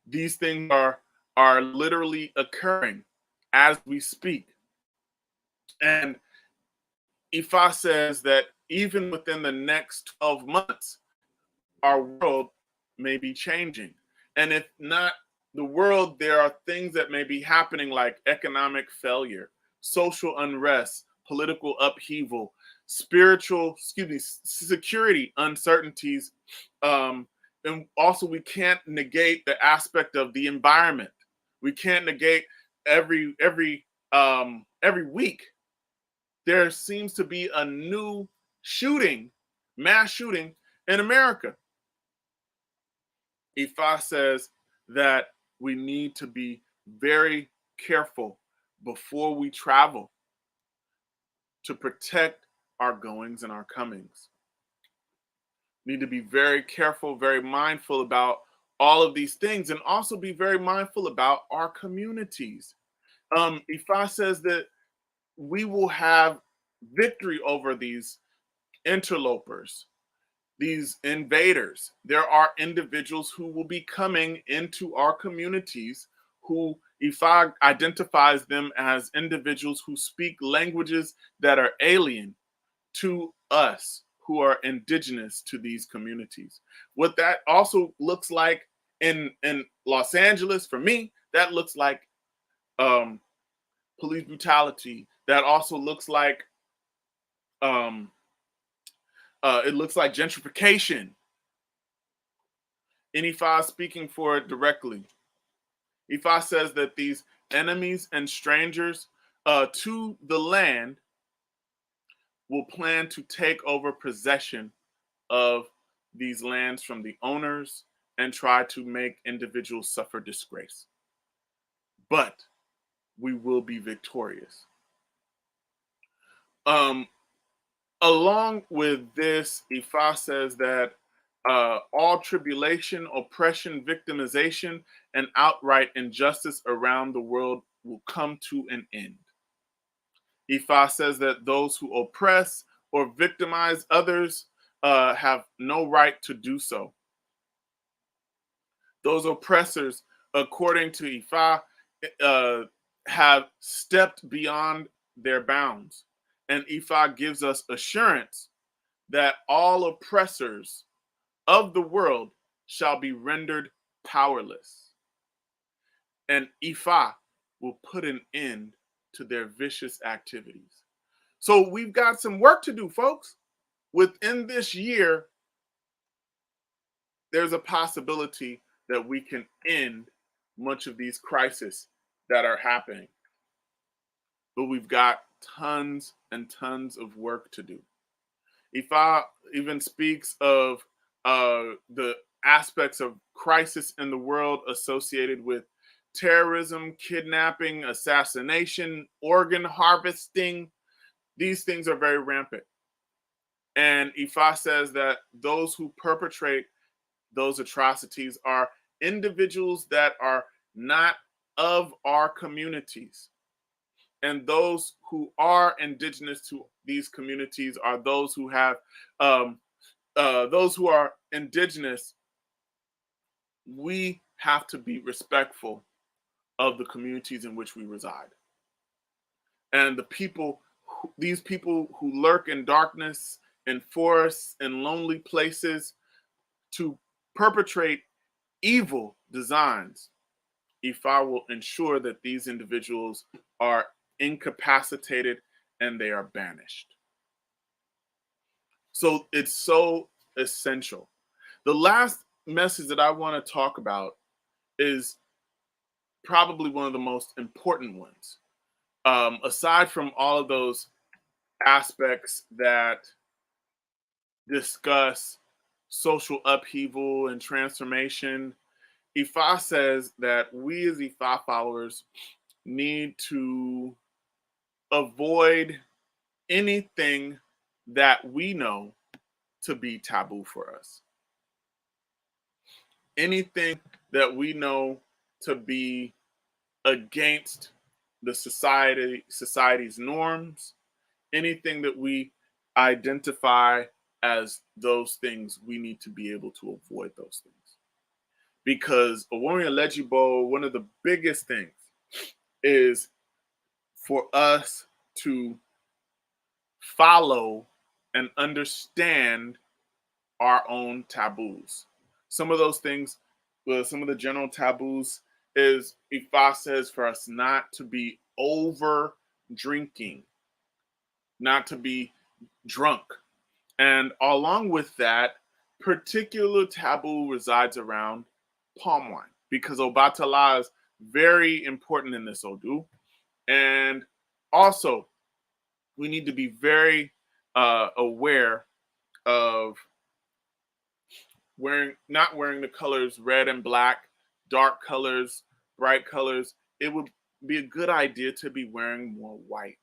These things are literally occurring as we speak. And Ifa says that even within the next 12 months, our world may be changing. And if not the world, there are things that may be happening like economic failure, social unrest, political upheaval, security uncertainties. And also we can't negate the aspect of the environment. We can't negate every week there seems to be a new shooting, mass shooting in America. Ifa says that we need to be very careful before we travel to protect our goings and our comings. Need to be very careful, very mindful about all of these things, and also be very mindful about our communities. Ifa says that we will have victory over these interlopers, these invaders. There are individuals who will be coming into our communities who Ifa identifies them as individuals who speak languages that are alien to us who are indigenous to these communities. What that also looks like in Los Angeles, for me, that looks like police brutality. That also looks like it looks like gentrification. And Ifa speaking for it directly. Ifa says that these enemies and strangers to the land will plan to take over possession of these lands from the owners and try to make individuals suffer disgrace. But we will be victorious. Along with this, Ifa says that all tribulation, oppression, victimization, and outright injustice around the world will come to an end. Ifa says that those who oppress or victimize others have no right to do so. Those oppressors, according to Ifa, have stepped beyond their bounds. And Ifa gives us assurance that all oppressors of the world shall be rendered powerless. And Ifa will put an end to their vicious activities. So we've got some work to do, folks. Within this year, there's a possibility that we can end much of these crises that are happening. But we've got tons and tons of work to do. Ifa even speaks of the aspects of crisis in the world associated with terrorism, kidnapping, assassination, organ harvesting. These things are very rampant. And Ifa says that those who perpetrate those atrocities are individuals that are not of our communities. And those who are indigenous to these communities are those who have those who are indigenous. We have to be respectful of the communities in which we reside. And the people these people who lurk in darkness, in forests, in lonely places to perpetrate evil designs, Ifa will ensure that these individuals are incapacitated and they are banished. So it's so essential. The last message that I want to talk about is probably one of the most important ones. Aside from all of those aspects that discuss social upheaval and transformation, Ifa says that we as Ifa followers need to avoid anything that we know to be taboo for us. Anything that we know to be against the society's norms, anything that we identify as those things, we need to be able to avoid those things. Because Owonrin Otura, one of the biggest things is for us to follow and understand our own taboos. Some of those things, some of the general taboos is Ifa says for us not to be over drinking, not to be drunk. And along with that, particular taboo resides around palm wine because Obatala is very important in this Odu. And also, we need to be very aware of not wearing the colors red and black, dark colors, bright colors. It would be a good idea to be wearing more white.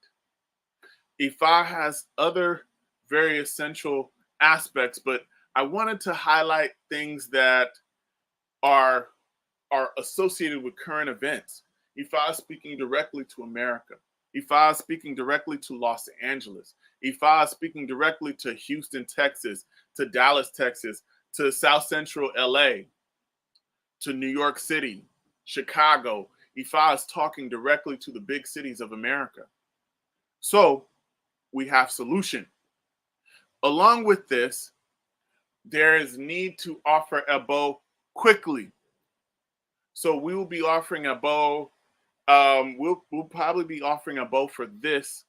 Ifa has other very essential aspects, but I wanted to highlight things that are associated with current events. Ifa is speaking directly to America. Ifa is speaking directly to Los Angeles. Ifa is speaking directly to Houston, Texas, to Dallas, Texas, to South Central LA, to New York City, Chicago. Ifa is talking directly to the big cities of America. So we have solution. Along with this, there is need to offer Ebo quickly. So we will be offering Ebo. We'll probably be offering Ebo for this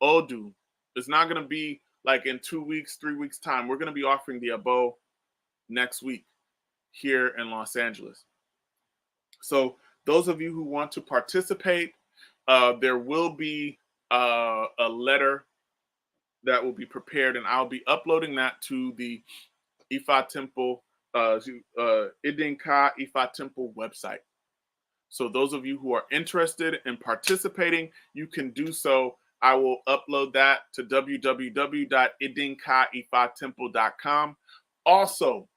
Odu. It's not going to be like in 2 weeks, 3 weeks time. We're going to be offering the Ebo next week here in Los Angeles. So those of you who want to participate, there will be a letter that will be prepared, and I'll be uploading that to the Ifa Temple, Idinka Ifa Temple website. So those of you who are interested in participating, you can do so. I will upload that to www.idinkaifatemple.com. Also,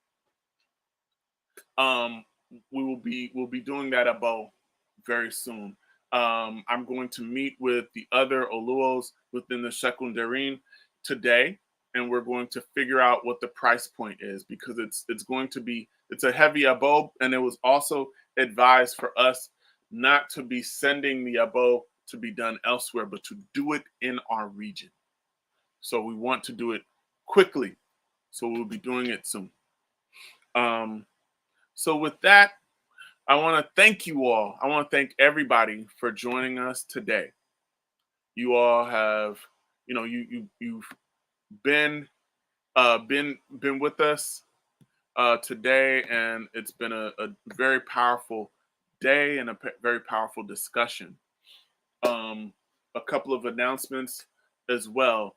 we'll be doing that Ebo very soon. I'm going to meet with the other Oluos within the Sekundarin today, and we're going to figure out what the price point is because it's a heavy Ebo, and it was also advised for us not to be sending the Ebo to be done elsewhere, but to do it in our region. So we want to do it quickly. So we'll be doing it soon. So with that, I want to thank you all. I want to thank everybody for joining us today. You all have, you've been with us today, and it's been a very powerful day and a very powerful discussion. A couple of announcements as well.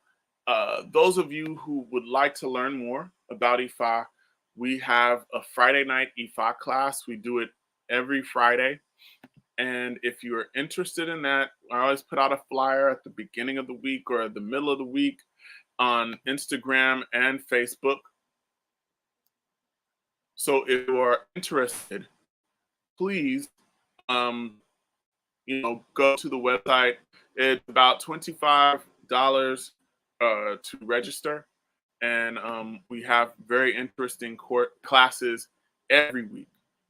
Those of you who would like to learn more about Ifa, we have a Friday night Ifa class. We do it every Friday. And if you're interested in that, I always put out a flyer at the beginning of the week or at the middle of the week on Instagram and Facebook. So if you are interested, please, go to the website. It's about $25 to register. And we have very interesting classes every week.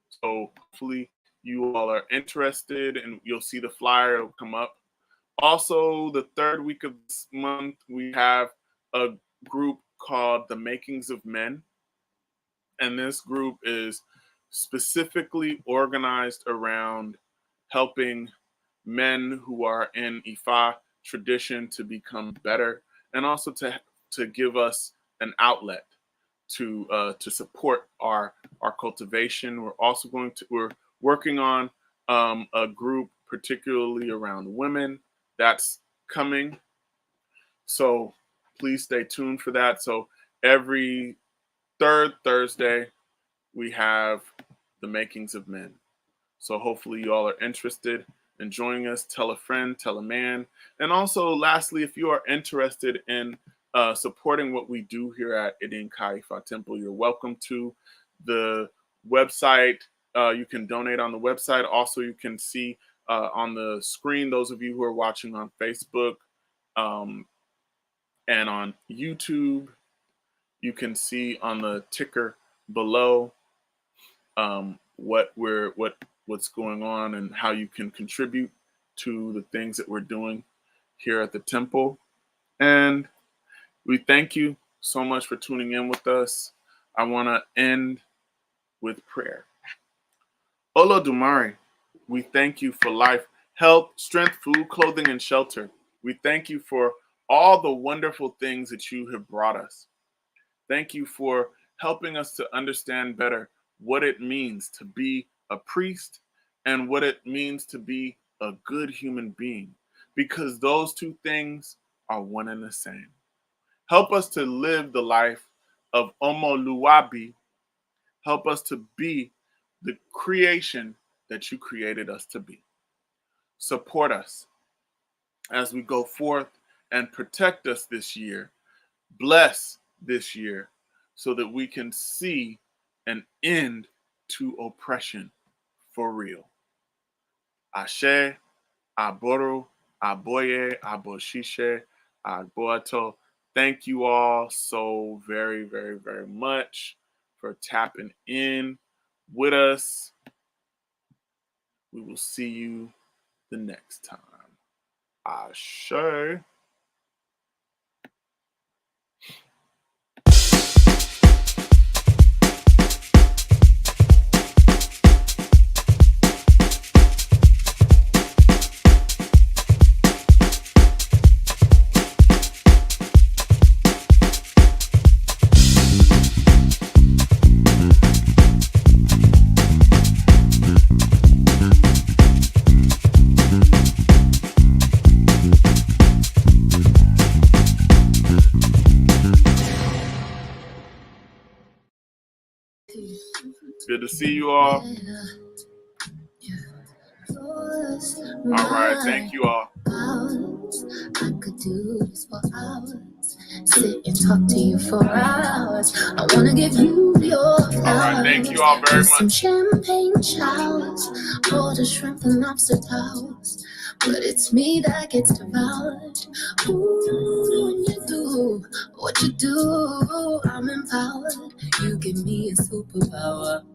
So hopefully you all are interested, and you'll see the flyer will come up. Also, the third week of this month, we have a group called The Makings of Men. And this group is specifically organized around helping men who are in Ifa tradition to become better, and also to give us an outlet to support our cultivation. We're working on a group particularly around women that's coming. So please stay tuned for that. So every third Thursday we have the Makings of Men. So hopefully you all are interested in joining us. Tell a friend, tell a man. And also, lastly, if you are interested in supporting what we do here at Idin Kaifa Temple, you're welcome to the website. You can donate on the website. Also, you can see on the screen, those of you who are watching on Facebook and on YouTube, you can see on the ticker below what's going on and how you can contribute to the things that we're doing here at the temple. And we thank you so much for tuning in with us. I want to end with prayer. Olodumare, we thank you for life, health, strength, food, clothing, and shelter. We thank you for all the wonderful things that you have brought us. Thank you for helping us to understand better what it means to be a priest and what it means to be a good human being, because those two things are one and the same. Help us to live the life of Omoluwabi. Help us to be the creation that you created us to be. Support us as we go forth and protect us this year. Bless this year so that we can see an end to oppression for real. Ashe, Aboru, Aboye, Aboshishe, Aboato. Thank you all so very, very, very much for tapping in with us. We will see you the next time. Ashe. Good to see you all. All right, thank you all. I could do this for hours. Sit and talk to you for hours. I wanna give you your flowers. All right, thank you all very Some much. champagne showers, order shrimp and lobster towers. But it's me that gets devoured. Ooh, when you do what you do, I'm empowered. You give me a superpower.